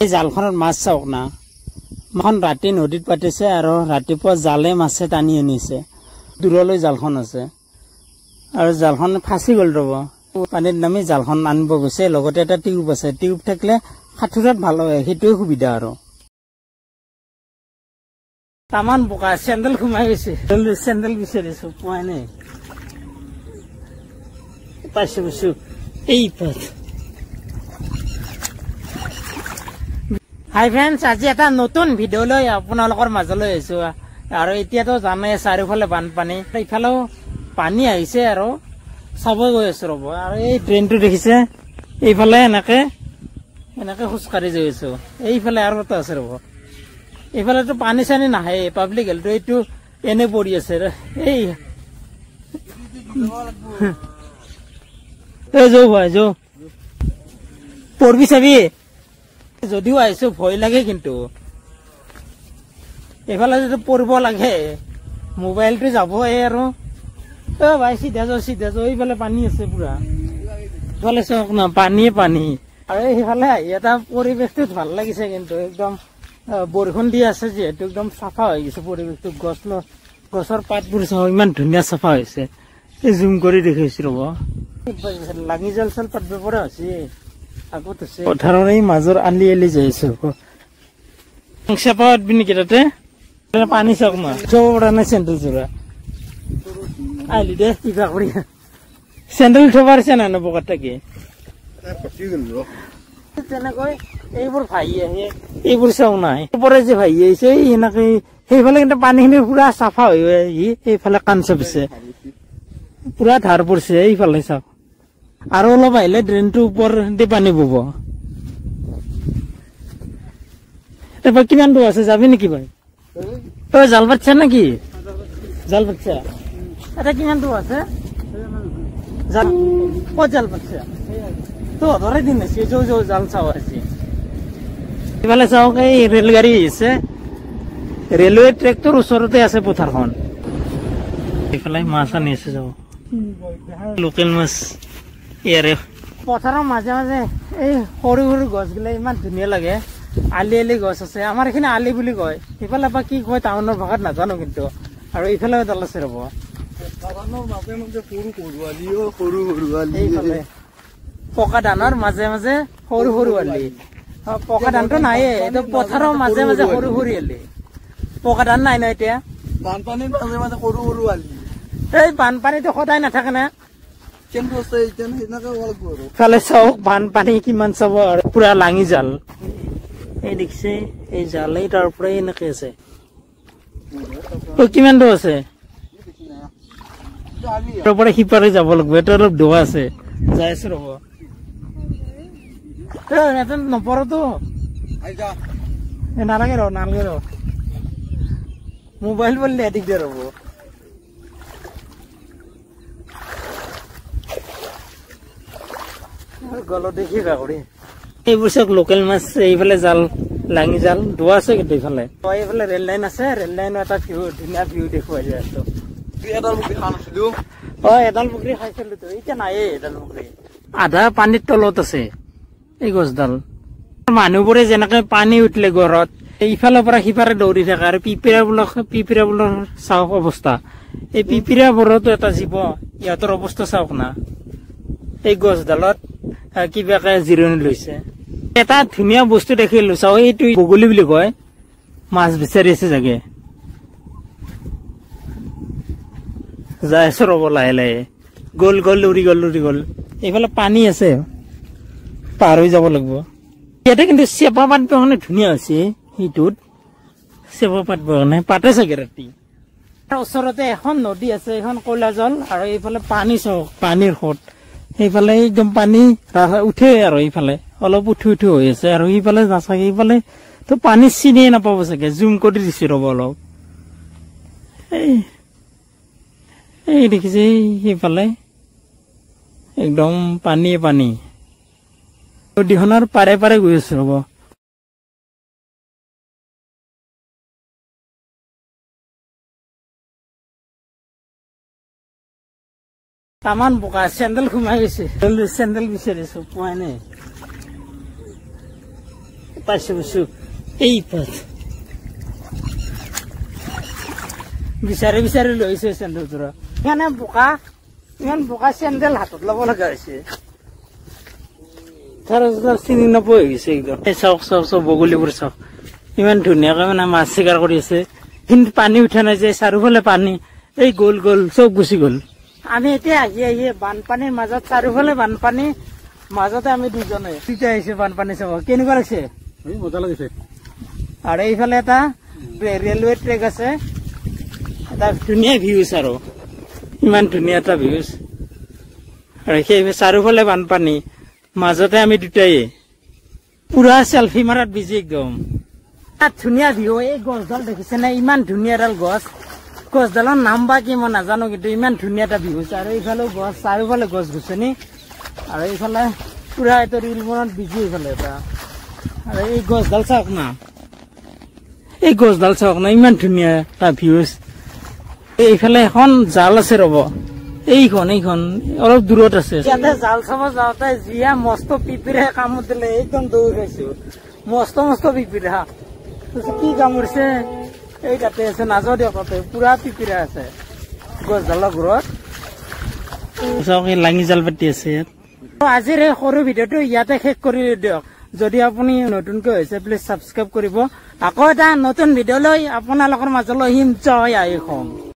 এই জালখনত মাছ চাওক না, এখন ৰাতি নদীত পাতিছে আৰু ৰাতিপুৱা জালে মাছে টানি আনিছে। দূৰলৈ জালখন আছে আৰু জালখন ফাঁচি গ'ল। ৰ'ব পানীত নামি জালখন আনিব গৈছে, লগতে এটা টিউব আছে। টিউব থাকিলে সাঁতোৰাত ভাল হয়, সেইটোৱে সুবিধা। আৰু তামান বোকা, চেণ্ডেল সোমাই গৈছে। চেণ্ডেল বিচাৰিছো, পোৱাই নাই। পাইছো পাইছো, এই পাত। হাই ফ্ৰেণ্ডছ, আজি এটা নতুন ভিডিঅ' লৈ আপোনালোকৰ মাজলৈ আহিছো। আৰু এতিয়াতো জানে চাৰিওফালে বানপানী, ইফালেও পানী আহিছে আৰু চাব গৈ আছো। ৰ'ব আৰু এই ট্ৰেইনটো দেখিছে, এইফালে এনেকে খোজকাঢ়ি গৈ আছো। এইফালে আৰু এটা আছে। ৰ'ব এইফালেতো পানী চানী নাহে, পাব্লিক হেল্থ এইটো এনে পৰি আছে। এই যৌ ভাই যৌ, পঢ়বি চাবি। যদিও আহিছো ভয় লাগে, কিন্তু এইফালে যদি পঢ়িব লাগে মোবাইলটো যাবই। আৰু ভাই চিধা যাও, এইফালে পানী আছে পুৰা। এইফালে চাওক না, পানীয়ে পানী। আৰু সেইফালে আহি এটা পৰিৱেশটো ভাল লাগিছে, কিন্তু একদম বৰষুণ দি আছে যিহেতু একদম চাফা হৈ গৈছে পৰিৱেশটো। গছৰ পাতবোৰ চাওক, ইমান ধুনীয়া চাফা হৈছে। এই জুম কৰি দেখিছো। ৰ'ব লাঙি জাল চাল পাতিব পৰা হৈছে। আগত আছে পথাৰৰ এই মাজৰ আলি যাই আছো। চাফা পাতবি নেকি তাতে? পানী চাওক না, চব পৰা নাই চেণ্ডেল যোৰা। আহিলি দে কিবা কৰি, চেণ্ডেল উঠিব পাৰিছে নাই নবকাত থাকি? তেনেকৈ এইবোৰ ভাহি আহে, এইবোৰ চাও নাই ওপৰে যে ভাহি আহিছে এনেকে। সেইফালে কিন্তু পানীখিনি পুৰা চাফা হৈ আহি এইফালে কাণ চাপিছে, পুৰা ধাৰ পৰিছে। এইফালে চাওক, আৰু অলপ আহিলে ড্ৰেইনটো ওপৰ দি পানী বব। তাৰপৰা কিমান দূৰ আছে, যাবি নেকি ভাই? তই জাল পাতছা নেকি? জাল পাতছা এটা কিমান দূৰ আছে? ক'ত জাল পাতছা? তো ধৰে দিন আছে, জাল চাও আছে। এইফালে চাওক, এই ৰেলগাড়ী আহিছে, ৰেলৱে ট্ৰেকটোৰ ওচৰতে আছে পথাৰখন। এইফালে মাছ আনি আছে, যাব লোকেল মাছ। ইয়াৰে পথাৰৰ মাজে মাজে এই সৰু সৰু গছ গিলা ইমান ধুনীয়া লাগে। আলি গছ আছে, আমাৰ এইখিনি আলি বুলি কয়। সিফালে বা কি কয় টাউনৰ ভাষাত নাজানো, কিন্তু আৰু এইফালে এডাল আছে। ৰ'ব পকা ধানৰ মাজে মাজে সৰু সৰু আলি। পকা ধানটো নাইয়ে, এইটো পথাৰৰ মাজে মাজে সৰু সৰু আলি। পকা ধান নাই ন এতিয়া, বানপানীৰ মাজে মাজে সৰু সৰু আলি। এই বানপানীটো সদায় নাথাকে না। ফালে চাওক বানপানী কিমান চাব। আৰু পুৰা লাঙি জাল, এই দেখিছে এই জাল, এই তাৰ পৰাই এনেকে আছে। কিমান দূৰ আছে? তাৰ পৰা সিপাৰে যাব লাগিব, এটা অলপ দোৱা আছে, যাই আছো। ৰ'ব নপৰতো নালাগে, মোবাইল বললে দিগদাৰ হ'ব। গলো দেখি কাকৰি এইবোৰ চাওক লোকেল মাছ। এইফালে জাল, লাঙি জাল দোৱা আছে, কিন্তু এইফালে ৰেল লাইন আছে। ৰেল লাইনৰ এটা ধুনীয়া ভিউ দেখুৱাই যায় আছো। এডাল পুখুৰী খাইছিলো তো, এতিয়া নাইয়ে এডাল পুখুৰী। আধা পানীৰ তলত আছে এই গছডাল। মানুহবোৰে যেনেকে পানী উঠিলে ঘৰত ইফালৰ পৰা সিফালে দৌৰি থাকে। আৰু পিপিৰাবোৰৰ চাওক অৱস্থা। এই পিপিৰাবোৰতো এটা জীৱ, ইহঁতৰ অৱস্থা চাওক না। এই গছডালত কিবাকে জিৰণি লৈছে। এটা ধুনীয়া বস্তু দেখিলো, চাওক এইটো বগলী বুলি কয়। মাছ বিচাৰি আছে চাগে, যাই আছো। ৰ'ব লাহে লাহে গ'ল উৰি গ'ল। এইফালে পানী আছে, পাৰ হৈ যাব লাগিব। ইয়াতে কিন্তু চেপা পাতিব কাৰণে ধুনীয়া হৈছে। সেইটোত চেপা পাতিব কাৰণে পাতে চাগে ৰাতি। ওচৰতে এখন নদী আছে, এখন কলাজল। আৰু এইফালে পানী চাওক, পানীৰ সোঁত। সেইফালে একদম পানী উঠে, আৰু এইফালে অলপ উঠি হৈ আছে। আৰু সেইফালে নাচাগে, এইফালে তো পানী চিনিয়ে নাপাব চাগে। জুম কৰি দিছো ৰ'ব অলপ। এই দেখিছে, সেইফালে একদম পানীয়ে পানী। নদীখনৰ পাৰে পাৰে গৈ আছো। ৰ'ব তামান বোকা, চেণ্ডেল সোমাই গৈছে। চেণ্ডেল বিচাৰিছো, পোৱাই নাই। পাইছো এই পথ বিচাৰি বিচাৰি লৈছে চেন্দেলযোৰ ইমান বোকা চেন্দেল হাতত ল'ব লগা হৈছে চিনি নোপোৱা হৈ গৈছে একদম চাওক চাওক চব বগলীবোৰ চাওক ইমান ধুনীয়াকে মানে মাছ চিকাৰ কৰি আছে কিন্তু পানী উঠা নাই যে চাৰিওফালে পানী এই গ'ল গ'ল চব গুচি গ'ল আমি এতিয়া আহি বানপানীৰ মাজত চাৰিওফালে বানপানী মাজতে আমি দুজনে তেতিয়া আহিছে বানপানী চাব কেনেকুৱা লাগিছে মজা লাগিছে আৰু এইফালে এটা ৰেলৱে ট্ৰেক আছে এটা ধুনীয়া ভিউজ আৰু ইমান ধুনীয়া এটা ভিউজ আৰু সেই চাৰিওফালে বানপানী মাজতে আমি দুটাই পুৰা চেলফি মাৰাত বিজি একদম ধুনীয়া ভিউ এই গছডাল দেখিছে নে ইমান ধুনীয়া এডাল গছডালৰ নাম বা কি মই নাজানো কিন্তু ইমান ধুনীয়া এটা ভিউজ আৰু এইফালেও গছ চাৰিওফালে গছ গছনি আৰু এইফালে পুৰা এইটো ৰিল বনত বিজি এইফালে এটা আৰু এই গছডাল চাওক না ইমান ধুনীয়া এটা ভিউজ এইফালে এখন জাল আছে ৰব এইখন অলপ দূৰত আছে ইয়াতে জাল চাব যাওঁতে জিয়া মস্ত পিপিৰে কামত দিলে একদম দৌৰ খাইছো মস্ত পিপিৰা কি কামুৰিছে এই তাতে আছে নাযাওঁ দিয়ক তাতে পুৰা পিপিৰা আছে গছডালৰ ঘৰত চাওক এই লাঙি জাল পাতি আছে ইয়াত আজিৰ এই সৰু ভিডিঅ'টো ইয়াতে শেষ কৰি দিয়ক যদি আপুনি নতুনকৈ হৈছে প্লিজ ছাবস্ক্ৰাইব কৰিব আকৌ এটা নতুন ভিডিঅ' লৈ আপোনালোকৰ মাজলৈ আহিম জয় আই অসম।